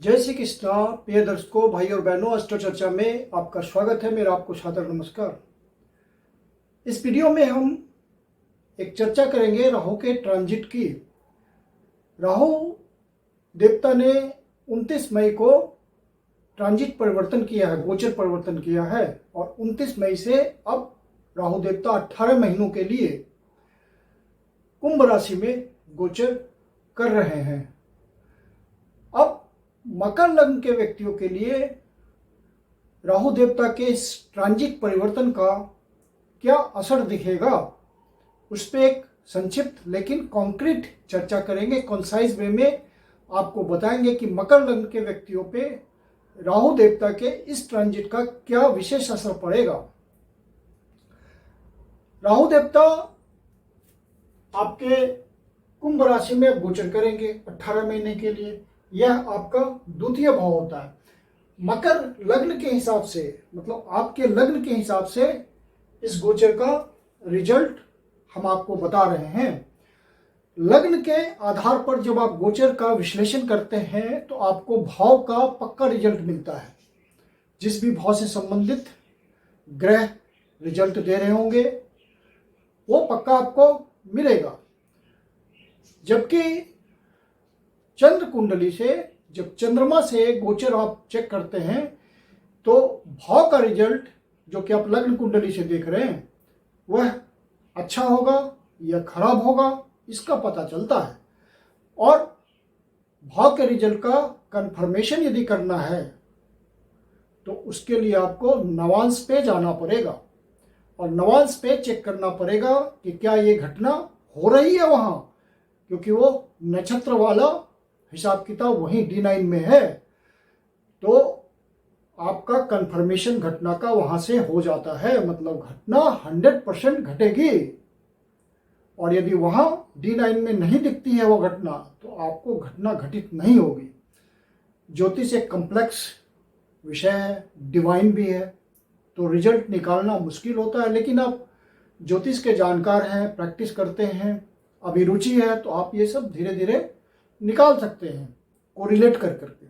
जय श्री कृष्णा। प्रिय दर्शकों, भाई और बहनों, अस्ट्रो चर्चा में आपका स्वागत है। मेरा आपको सादर नमस्कार। इस वीडियो में हम एक चर्चा करेंगे राहु के ट्रांजिट की। राहु देवता ने 29 मई को ट्रांजिट परिवर्तन किया है, गोचर परिवर्तन किया है और 29 मई से अब राहु देवता 18 महीनों के लिए कुंभ राशि में गोचर कर रहे हैं। अब मकर लग्न के व्यक्तियों के लिए राहु देवता के इस ट्रांजिट परिवर्तन का क्या असर दिखेगा, उस पर एक संक्षिप्त लेकिन कॉन्क्रीट चर्चा करेंगे। कॉन्साइज वे में आपको बताएंगे कि मकर लग्न के व्यक्तियों पे राहु देवता के इस ट्रांजिट का क्या विशेष असर पड़ेगा। राहु देवता आपके कुंभ राशि में गोचर करेंगे 18 महीने के लिए। यह आपका द्वितीय भाव होता है। मकर लग्न के हिसाब से, मतलब आपके लग्न के हिसाब से इस गोचर का रिजल्ट हम आपको बता रहे हैं। लग्न के आधार पर जब आप गोचर का विश्लेषण करते हैं तो आपको भाव का पक्का रिजल्ट मिलता है। जिस भी भाव से संबंधित ग्रह रिजल्ट दे रहे होंगे वो पक्का आपको मिलेगा। जबकि चंद्र कुंडली से, जब चंद्रमा से गोचर आप चेक करते हैं तो भाव का रिजल्ट जो कि आप लग्न कुंडली से देख रहे हैं वह अच्छा होगा या खराब होगा, इसका पता चलता है। और भाव के रिजल्ट का कंफर्मेशन यदि करना है तो उसके लिए आपको नवांश पे जाना पड़ेगा और नवांश पे चेक करना पड़ेगा कि क्या ये घटना हो रही है वहाँ, क्योंकि वो नक्षत्र वाला हिसाब किताब वहीं D9 में है। तो आपका कंफर्मेशन घटना का वहां से हो जाता है, मतलब घटना 100% घटेगी। और यदि वहां D9 में नहीं दिखती है वो घटना तो आपको घटना घटित नहीं होगी। ज्योतिष एक कॉम्प्लेक्स विषय है, डिवाइन भी है, तो रिजल्ट निकालना मुश्किल होता है। लेकिन आप ज्योतिष के जानकार हैं, प्रैक्टिस करते हैं, अभिरुचि है, तो आप ये सब धीरे धीरे निकाल सकते हैं कोरिलेट कर करके।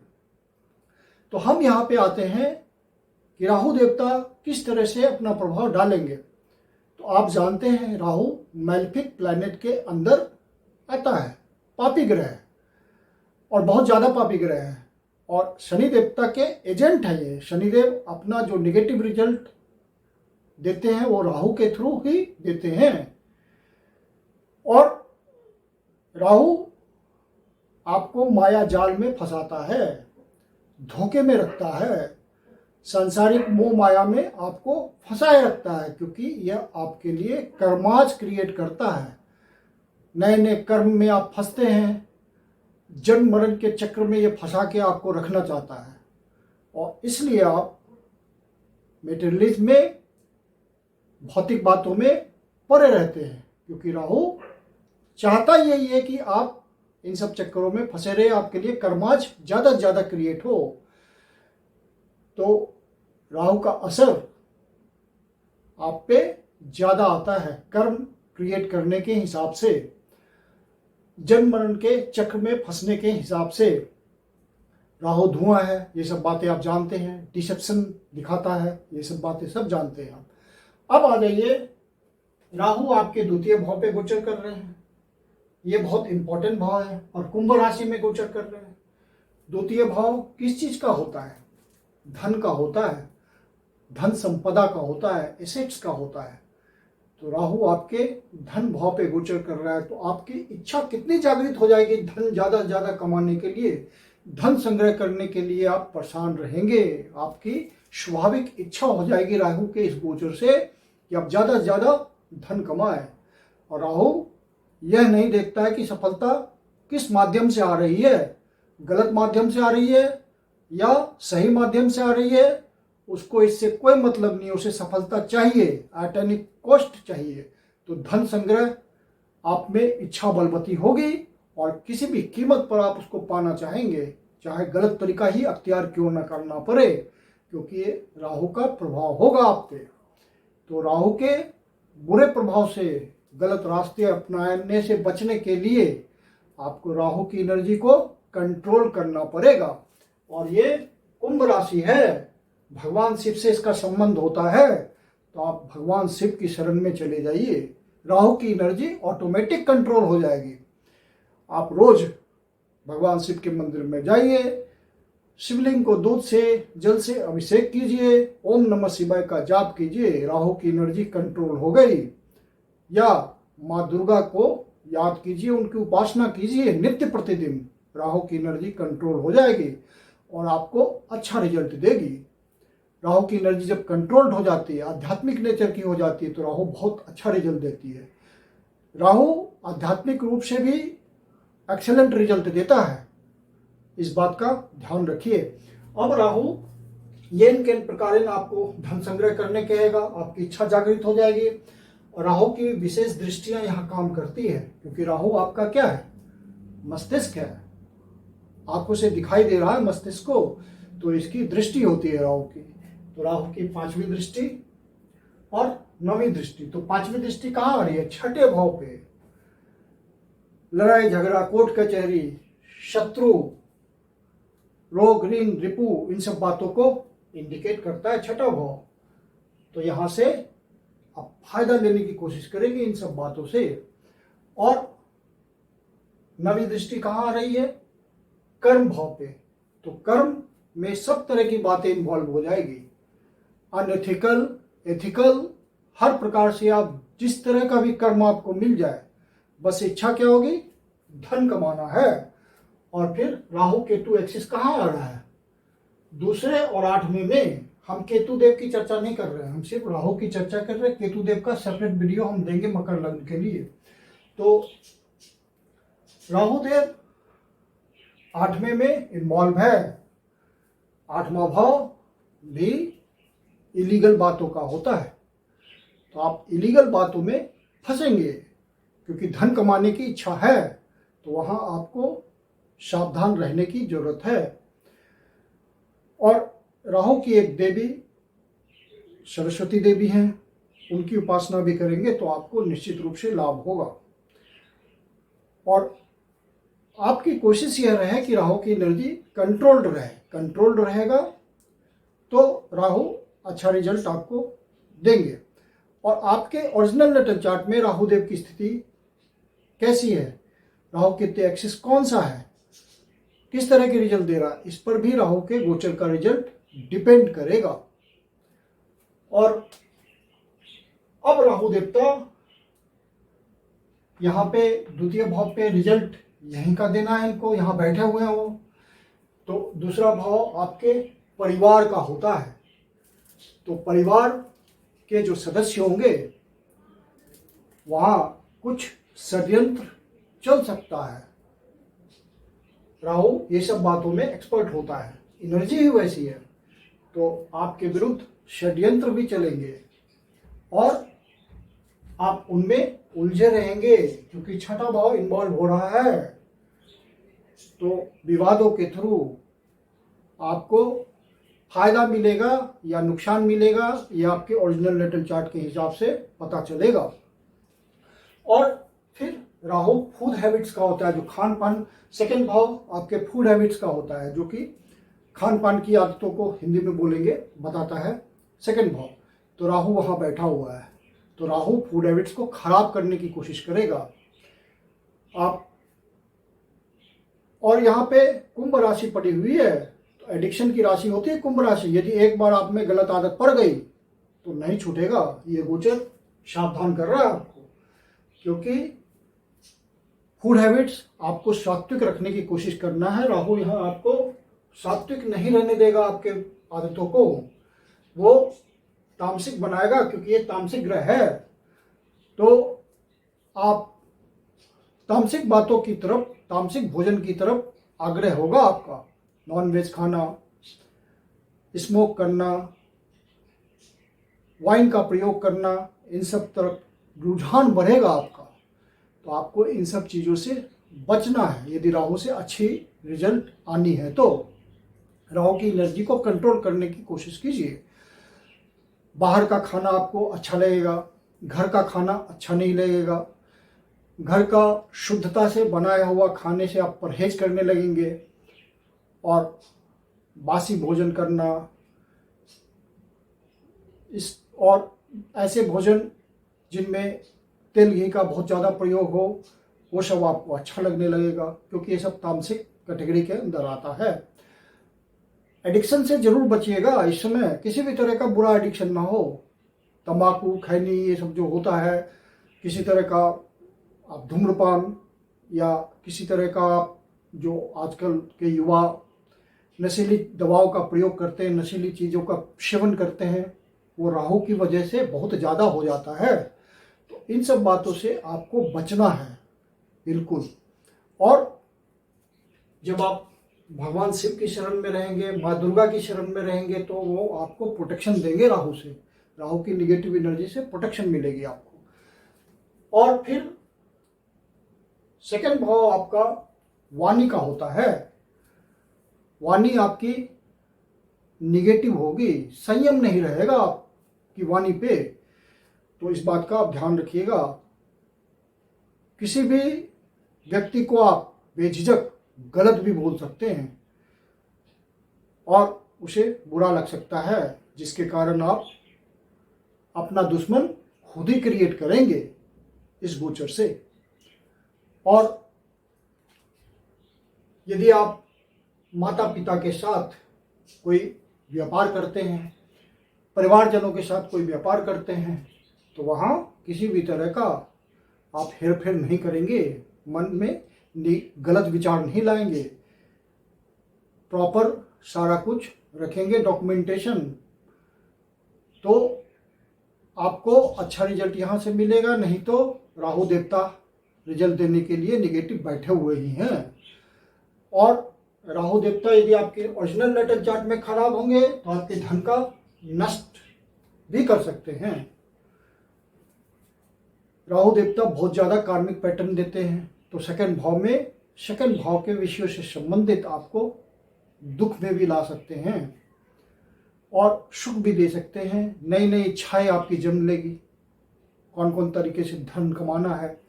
तो हम यहाँ पे आते हैं कि राहु देवता किस तरह से अपना प्रभाव डालेंगे। तो आप जानते हैं राहु मैलेफिक प्लैनेट के अंदर आता है, पापी ग्रह है और बहुत ज़्यादा पापी ग्रह है और शनि देवता के एजेंट है ये। शनिदेव अपना जो निगेटिव रिजल्ट देते हैं वो राहु के थ्रू ही देते हैं। और राहु आपको माया जाल में फंसाता है, धोखे में रखता है, सांसारिक मोह माया में आपको फंसाए रखता है, क्योंकि यह आपके लिए कर्माज क्रिएट करता है। नए नए कर्म में आप फंसते हैं, जन्म मरण के चक्र में ये फंसा के आपको रखना चाहता है और इसलिए आप मेटेरियलिज्म में, भौतिक बातों में पड़े रहते हैं, क्योंकि राहु चाहता यही है कि आप इन सब चक्करों में फंसे रहे, आपके लिए कर्माज ज़्यादा से ज़्यादा क्रिएट हो। तो राहु का असर आप पे ज़्यादा आता है कर्म क्रिएट करने के हिसाब से, जन्म मरण के चक्र में फंसने के हिसाब से। राहु धुआं है, ये सब बातें आप जानते हैं, डिसेप्शन दिखाता है, ये सब बातें सब जानते हैं आप। अब आ जाइए, राहु आपके द्वितीय भाव पे गोचर कर रहे हैं। ये बहुत इंपॉर्टेंट भाव है और कुंभ राशि में गोचर कर रहे हैं। द्वितीय भाव किस चीज का होता है? धन का होता है, धन संपदा का होता है, एसेट्स का होता है। तो राहु आपके धन भाव पे गोचर कर रहा है, तो आपकी इच्छा कितनी जागृत हो जाएगी धन ज्यादा से ज्यादा कमाने के लिए, धन संग्रह करने के लिए आप परेशान रहेंगे। आपकी स्वाभाविक इच्छा हो जाएगी राहु के इस गोचर से कि आप ज्यादा से ज्यादा धन कमाए। और राहु यह नहीं देखता है कि सफलता किस माध्यम से आ रही है, गलत माध्यम से आ रही है या सही माध्यम से आ रही है, उसको इससे कोई मतलब नहीं। उसे सफलता चाहिए, एट एनी कॉस्ट चाहिए। तो धन संग्रह आप में इच्छा बलवती होगी और किसी भी कीमत पर आप उसको पाना चाहेंगे, चाहे गलत तरीका ही अख्तियार क्यों न करना पड़े, क्योंकि ये राहु का प्रभाव होगा आप पे। तो राहु के बुरे प्रभाव से, गलत रास्ते अपनाने से बचने के लिए आपको राहु की एनर्जी को कंट्रोल करना पड़ेगा। और ये कुंभ राशि है, भगवान शिव से इसका संबंध होता है, तो आप भगवान शिव की शरण में चले जाइए, राहु की एनर्जी ऑटोमेटिक कंट्रोल हो जाएगी। आप रोज भगवान शिव के मंदिर में जाइए, शिवलिंग को दूध से जल से अभिषेक कीजिए, ओम नमः शिवाय का जाप कीजिए, राहु की एनर्जी कंट्रोल हो गई। या माँ दुर्गा को याद कीजिए, उनकी उपासना कीजिए नित्य प्रतिदिन, राहु की एनर्जी कंट्रोल हो जाएगी और आपको अच्छा रिजल्ट देगी। राहु की एनर्जी जब कंट्रोल्ड हो जाती है, आध्यात्मिक नेचर की हो जाती है, तो राहु बहुत अच्छा रिजल्ट देती है। राहु आध्यात्मिक रूप से भी एक्सेलेंट रिजल्ट देता है, इस बात का ध्यान रखिए। अब राहु येन केन प्रकारेण आपको धन संग्रह करने कहेगा, आपकी इच्छा जागृत हो जाएगी। और राहु की विशेष दृष्टियां यहाँ काम करती है, क्योंकि राहु आपका क्या है, मस्तिष्क है, आंखों से दिखाई दे रहा है मस्तिष्क को, तो इसकी दृष्टि होती है राहु की। तो राहु की 5वीं दृष्टि और 9वीं दृष्टि, तो 5वीं दृष्टि कहाँ आ रही है, 6ठे भाव पे। लड़ाई झगड़ा, कोर्ट कचहरी, शत्रु, रोग, ऋण, रिपु, इन सब बातों को इंडिकेट करता है 6ठा भाव। तो यहां से आप फायदा लेने की कोशिश करेंगे इन सब बातों से। और 9वीं दृष्टि कहाँ आ रही है, कर्म भाव पे, तो कर्म में सब तरह की बातें इन्वॉल्व हो जाएगी, अनएथिकल, एथिकल, हर प्रकार से आप जिस तरह का भी कर्म आपको मिल जाए, बस इच्छा क्या होगी, धन कमाना है। और फिर राहु केतु एक्सिस कहाँ आ रहा है, दूसरे और 8वें में। हम केतु देव की चर्चा नहीं कर रहे हैं, हम सिर्फ राहु की चर्चा कर रहे हैं। केतु देव का सेपरेट वीडियो हम देंगे मकर लग्न के लिए। तो राहु देव 8वें में इन्वॉल्व है, 8वां भाव भी इलीगल बातों का होता है, तो आप इलीगल बातों में फंसेंगे, क्योंकि धन कमाने की इच्छा है, तो वहां आपको सावधान रहने की जरूरत है। और राहु की एक देवी सरस्वती देवी हैं, उनकी उपासना भी करेंगे तो आपको निश्चित रूप से लाभ होगा। और आपकी कोशिश यह रहे कि राहु की एनर्जी कंट्रोल्ड रहे, कंट्रोल्ड रहेगा तो राहु अच्छा रिजल्ट आपको देंगे। और आपके ओरिजिनल नेटल चार्ट में राहु देव की स्थिति कैसी है, राहु के एक्सिस कौन सा है, किस तरह के रिजल्ट दे रहा है, इस पर भी राहु के गोचर का रिजल्ट डिपेंड करेगा। और अब राहु देवता यहाँ पे 2य भाव पे रिजल्ट यहीं का देना है इनको, यहाँ बैठे हुए हैं वो। तो दूसरा भाव आपके परिवार का होता है, तो परिवार के जो सदस्य होंगे वहाँ कुछ षड्यंत्र चल सकता है। राहु ये सब बातों में एक्सपर्ट होता है, एनर्जी ही वैसी है, तो आपके विरुद्ध षड्यंत्र भी चलेंगे और आप उनमें उलझे रहेंगे, क्योंकि 6ठा भाव इन्वॉल्व हो रहा है। तो विवादों के थ्रू आपको फायदा मिलेगा या नुकसान मिलेगा, ये आपके ओरिजिनल नेटल चार्ट के हिसाब से पता चलेगा। और फिर राहु फूड हैबिट्स का होता है, जो खान पान, 2nd भाव आपके फूड हैबिट्स का होता है, जो कि खान पान की आदतों को हिंदी में बोलेंगे बताता है 2nd भाव। तो राहु वहाँ बैठा हुआ है, तो राहु फूड हैबिट्स को खराब करने की कोशिश करेगा आप। और यहाँ पे कुंभ राशि पड़ी हुई है, तो एडिक्शन की राशि होती है कुंभ राशि। यदि एक बार आप में गलत आदत पड़ गई तो नहीं छूटेगा, ये गोचर सावधान कर रहा है आपको, क्योंकि फूड हैबिट्स आपको सात्विक रखने की कोशिश करना है। राहु यहाँ आपको सात्विक नहीं रहने देगा, आपके आदतों को वो तामसिक बनाएगा, क्योंकि ये तामसिक ग्रह है। तो आप तामसिक बातों की तरफ, तामसिक भोजन की तरफ आग्रह होगा आपका, नॉन वेज खाना, स्मोक करना, वाइन का प्रयोग करना, इन सब तरफ रुझान बढ़ेगा आपका। तो आपको इन सब चीज़ों से बचना है यदि राहु से अच्छी रिजल्ट आनी है। तो राहु की एनर्जी को कंट्रोल करने की कोशिश कीजिए। बाहर का खाना आपको अच्छा लगेगा, घर का खाना अच्छा नहीं लगेगा। घर का शुद्धता से बनाया हुआ खाने से आप परहेज करने लगेंगे। और बासी भोजन करना, इस और ऐसे भोजन जिनमें तेल घी का बहुत ज़्यादा प्रयोग हो, वो सब आपको अच्छा लगने लगेगा, क्योंकि ये सब तामसिक कैटेगरी के अंदर आता है। एडिक्शन से जरूर बचिएगा। इस समय किसी भी तरह का बुरा एडिक्शन ना हो। तंबाकू, खैनी, ये सब जो होता है, किसी तरह का आप धूम्रपान या किसी तरह का आप जो आजकल के युवा नशीली दवाओं का प्रयोग करते हैं, नशीली चीज़ों का सेवन करते हैं, वो राहु की वजह से बहुत ज़्यादा हो जाता है। तो इन सब बातों से आपको बचना है बिल्कुल। और जब आप भगवान शिव की शरण में रहेंगे, माँ दुर्गा की शरण में रहेंगे, तो वो आपको प्रोटेक्शन देंगे राहु से। राहु की निगेटिव एनर्जी से प्रोटेक्शन मिलेगी आपको। और फिर सेकंड भाव आपका वाणी का होता है। वाणी आपकी निगेटिव होगी, संयम नहीं रहेगा आपकी वाणी पे, तो इस बात का आप ध्यान रखिएगा। किसी भी व्यक्ति को आप बेझिझक गलत भी बोल सकते हैं और उसे बुरा लग सकता है, जिसके कारण आप अपना दुश्मन खुद ही क्रिएट करेंगे इस गोचर से। और यदि आप माता पिता के साथ कोई व्यापार करते हैं, परिवारजनों के साथ कोई व्यापार करते हैं, तो वहाँ किसी भी तरह का आप हेरफेर नहीं करेंगे, मन में गलत विचार नहीं लाएंगे, प्रॉपर सारा कुछ रखेंगे डॉक्यूमेंटेशन, तो आपको अच्छा रिजल्ट यहाँ से मिलेगा। नहीं तो राहु देवता रिजल्ट देने के लिए निगेटिव बैठे हुए ही हैं। और राहु देवता यदि आपके ओरिजिनल नेटल चार्ट में खराब होंगे तो आपके धन का नष्ट भी कर सकते हैं। राहु देवता बहुत ज़्यादा कार्मिक पैटर्न देते हैं, तो सेकंड भाव के विषयों से संबंधित आपको दुख में भी ला सकते हैं और सुख भी दे सकते हैं। नई नई इच्छाएं आपकी जन्म लेगी। कौन कौन तरीके से धन कमाना है,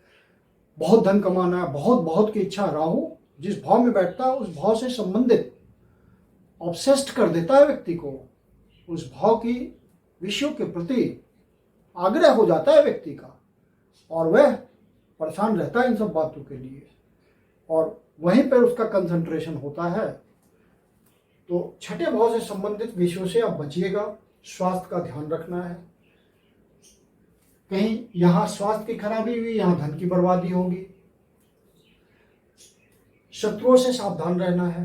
बहुत धन कमाना है, बहुत की इच्छा। राहु जिस भाव में बैठता है उस भाव से संबंधित ऑब्सेस्ड कर देता है व्यक्ति को। उस भाव की विषयों के प्रति आग्रह हो जाता है व्यक्ति का, और वह परेशान रहता है इन सब बातों के लिए, और वहीं पर उसका कंसंट्रेशन होता है। तो छठे भाव से संबंधित विषयों से आप बचिएगा। स्वास्थ्य का ध्यान रखना है। कहीं यहाँ स्वास्थ्य की खराबी हुई, यहाँ धन की बर्बादी होगी। शत्रुओं से सावधान रहना है।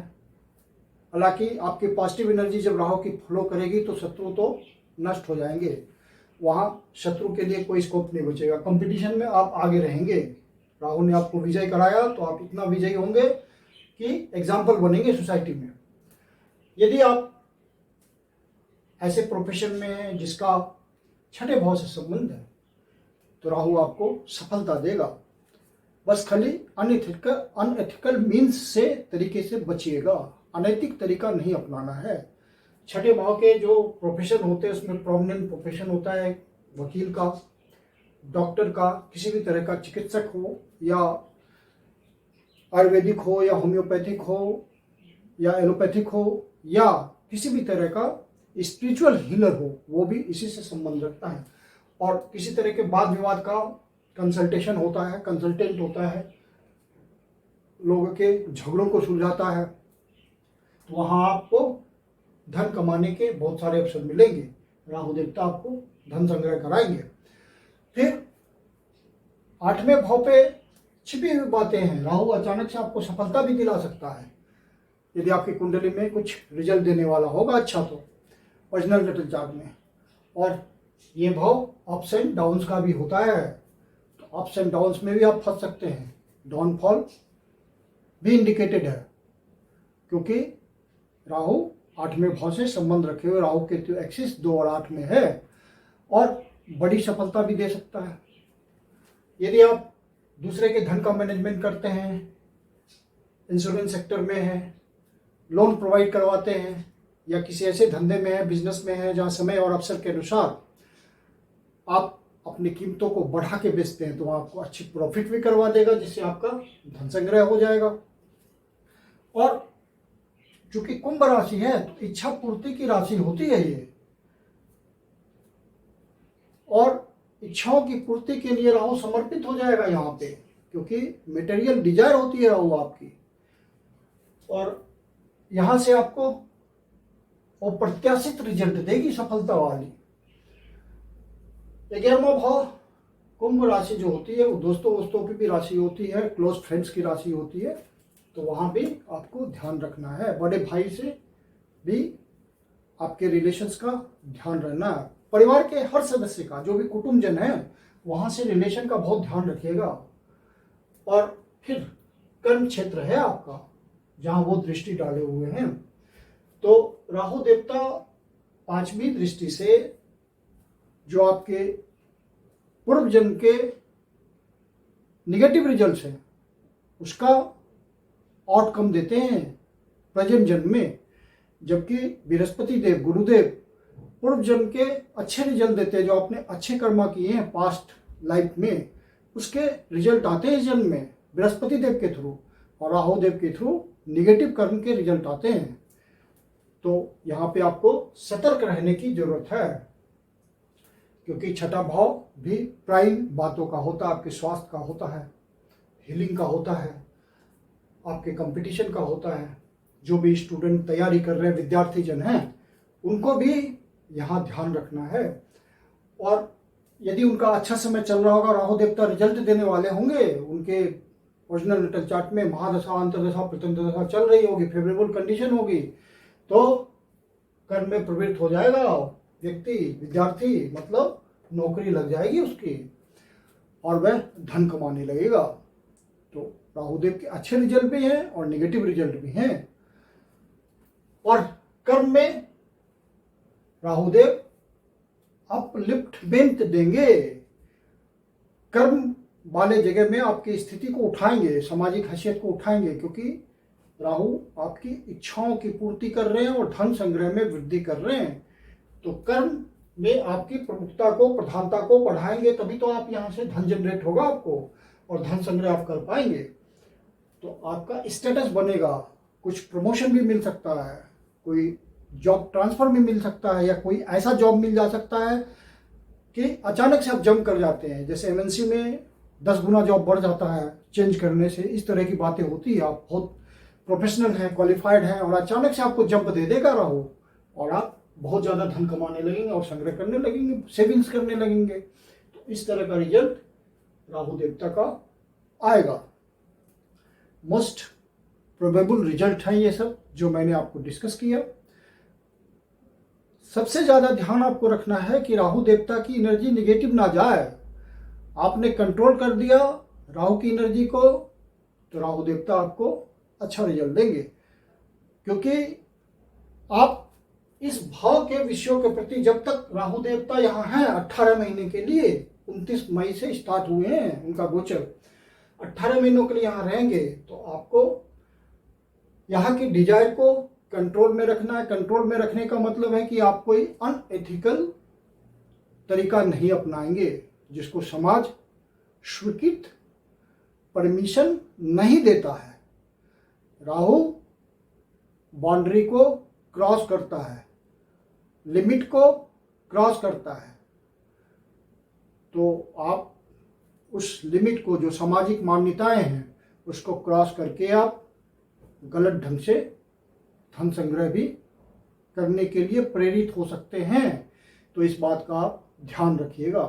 हालांकि आपकी पॉजिटिव एनर्जी जब राहु की फ्लो करेगी तो शत्रु तो नष्ट हो जाएंगे, वहाँ शत्रु के लिए कोई स्कोप नहीं बचेगा। कंपटीशन में आप आगे रहेंगे। राहु ने आपको विजय कराया तो आप इतना विजयी होंगे कि एग्जाम्पल बनेंगे सोसाइटी में। यदि आप ऐसे प्रोफेशन में हैं जिसका छठे भाव से संबंध है, तो राहु आपको सफलता देगा। बस खाली अनएथिकल मीन्स से तरीके से बचिएगा। अनैतिक तरीका नहीं अपनाना है। छठे भाव के जो प्रोफेशन होते हैं उसमें प्रोमिनेंट प्रोफेशन होता है वकील का, डॉक्टर का, किसी भी तरह का चिकित्सक हो, या आयुर्वेदिक हो, या होम्योपैथिक हो, या एलोपैथिक हो, या किसी भी तरह का स्पिरिचुअल हीलर हो, वो भी इसी से संबंध रखता है। और किसी तरह के वाद विवाद का कंसल्टेशन होता है, कंसल्टेंट होता है, लोगों के झगड़ों को सुलझाता है, तो वहाँ आपको धन कमाने के बहुत सारे अवसर मिलेंगे। राहु देवता आपको धन संग्रह कराएंगे। फिर आठवें भाव पे छिपी हुई बातें हैं। राहु अचानक से आपको सफलता भी दिला सकता है यदि आपकी कुंडली में कुछ रिजल्ट देने वाला होगा अच्छा तो ओरिजिनल नेटल चार्ट में। और ये भाव अप्स एंड डाउन्स का भी होता है, तो अप्स एंड डाउन्स में भी आप फंस सकते हैं। डाउनफॉल भी इंडिकेटेड है, क्योंकि राहु आठवें भाव से संबंध रखे हुए राहु केतु एक्सिस 2 और 8 में है, और बड़ी सफलता भी दे सकता है। यदि आप दूसरे के धन का मैनेजमेंट करते हैं, इंश्योरेंस सेक्टर में हैं, लोन प्रोवाइड करवाते हैं, या किसी ऐसे धंधे में है, बिजनेस में है जहाँ समय और अवसर के अनुसार आप अपनी कीमतों को बढ़ा के बेचते हैं, तो आपको अच्छी प्रॉफिट भी करवा देगा, जिससे आपका धन संग्रह हो जाएगा। और चूंकि कुंभ राशि है तो इच्छा पूर्ति की राशि होती है ये, और इच्छाओं की पूर्ति के लिए राहु समर्पित हो जाएगा यहाँ पे, क्योंकि मटेरियल डिजायर होती है राहु आपकी, और यहां से आपको अप्रत्याशित रिजल्ट देगी, सफलता वाली। 11वां भाव कुंभ राशि जो होती है वो दोस्तों की भी राशि होती है, क्लोज फ्रेंड्स की राशि होती है, तो वहां भी आपको ध्यान रखना है। बड़े भाई से भी आपके रिलेशंस का ध्यान रहना है। परिवार के हर सदस्य का, जो भी कुटुंबजन है, वहां से रिलेशन का बहुत ध्यान रखिएगा। और फिर कर्म क्षेत्र है आपका, जहां वो दृष्टि डाले हुए हैं, तो राहु देवता 5वीं दृष्टि से जो आपके पूर्व जन्म के निगेटिव रिजल्ट्स हैं उसका आउटकम देते हैं प्रेजेंट जन्म में, जबकि बृहस्पति देव गुरुदेव पूर्व जन्म के अच्छे रिजल्ट देते हैं। जो आपने अच्छे कर्मा किए हैं पास्ट लाइफ में, उसके रिजल्ट आते हैं इस जन्म में बृहस्पति देव के थ्रू, और राहु देव के थ्रू निगेटिव कर्म के रिजल्ट आते हैं। तो यहाँ पे आपको सतर्क रहने की जरूरत है, क्योंकि छठा भाव भी प्राइम बातों का होता है, आपके स्वास्थ्य का होता है, हीलिंग का होता है, आपके कंपटीशन का होता है। जो भी स्टूडेंट तैयारी कर रहे हैं, विद्यार्थी जन हैं, उनको भी यहाँ ध्यान रखना है। और यदि उनका अच्छा समय चल रहा होगा, राहु देवता रिजल्ट देने वाले होंगे, उनके ओरिजिनल नेटल चार्ट में महादशा, अंतर्दशा, प्रथम दशा चल रही होगी, फेवरेबल कंडीशन होगी, तो कर्म में प्रवृत्त हो जाएगा व्यक्ति, विद्यार्थी, मतलब नौकरी लग जाएगी उसकी, और वह धन कमाने लगेगा। तो राहुदेव के अच्छे रिजल्ट भी हैं और नेगेटिव रिजल्ट भी हैं। और कर्म में राहुदेव अपलिफ्टमेंट देंगे, कर्म वाले जगह में आपकी स्थिति को उठाएंगे, सामाजिक हैसियत को उठाएंगे, क्योंकि राहु आपकी इच्छाओं की पूर्ति कर रहे हैं और धन संग्रह में वृद्धि कर रहे हैं। तो कर्म में आपकी प्रमुखता को, प्रधानता को बढ़ाएंगे, तभी तो आप यहाँ से धन जनरेट होगा आपको और धन संग्रह आप कर पाएंगे। तो आपका स्टेटस बनेगा, कुछ प्रमोशन भी मिल सकता है, कोई जॉब ट्रांसफर भी मिल सकता है, या कोई ऐसा जॉब मिल जा सकता है कि अचानक से आप जंप कर जाते हैं। जैसे एमएनसी में 10 गुना जॉब बढ़ जाता है चेंज करने से, इस तरह की बातें होती है। आप बहुत प्रोफेशनल हैं, क्वालिफाइड हैं, और अचानक से आपको जंप दे देगा राहु, और आप बहुत ज़्यादा धन कमाने लगेंगे और संग्रह करने लगेंगे, सेविंग्स करने लगेंगे। तो इस तरह का रिजल्ट राहु देवता का आएगा। मोस्ट प्रोबेबल रिजल्ट है ये सब जो मैंने आपको डिस्कस किया। सबसे ज़्यादा ध्यान आपको रखना है कि राहु देवता की एनर्जी निगेटिव ना जाए। आपने कंट्रोल कर दिया राहु की एनर्जी को, तो राहु देवता आपको अच्छा रिजल्ट देंगे, क्योंकि आप इस भाव के विषयों के प्रति, जब तक राहु देवता यहाँ हैं 18 महीने के लिए, 29 मई से स्टार्ट हुए हैं उनका गोचर, 18 महीनों के लिए यहाँ रहेंगे, तो आपको यहाँ की डिजायर को कंट्रोल में रखना है। कंट्रोल में रखने का मतलब है कि आप कोई अनएथिकल तरीका नहीं अपनाएंगे, जिसको समाज स्वीकृत परमिशन नहीं देता है। राहु बाउंड्री को क्रॉस करता है, लिमिट को क्रॉस करता है, तो आप उस लिमिट को, जो सामाजिक मान्यताएं हैं, उसको क्रॉस करके आप गलत ढंग से धन संग्रह भी करने के लिए प्रेरित हो सकते हैं। तो इस बात का आप ध्यान रखिएगा।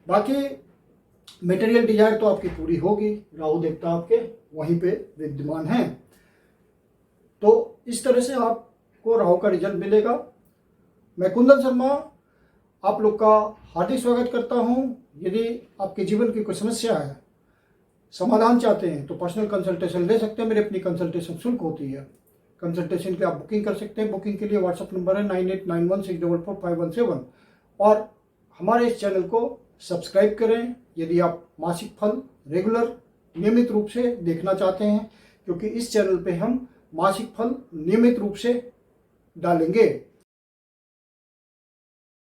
बाकी मटेरियल डिजायर तो आपकी पूरी होगी, राहु देवता आपके वहीं पे विद्यमान हैं। तो इस तरह से आपको राहु का रिजल्ट मिलेगा। मैं कुंदन शर्मा आप लोग का हार्दिक स्वागत करता हूं। यदि आपके जीवन की कोई समस्या है, समाधान चाहते हैं, तो पर्सनल कंसल्टेशन ले सकते हैं। मेरी अपनी कंसल्टेशन शुल्क होती है। कंसल्टेशन के लिए आप बुकिंग कर सकते हैं। बुकिंग के लिए व्हाट्सएप नंबर है 9891644517, और हमारे इस चैनल को सब्सक्राइब करें यदि आप मासिक फल रेगुलर नियमित रूप से देखना चाहते हैं, क्योंकि इस चैनल पे हम मासिक फल नियमित रूप से डालेंगे।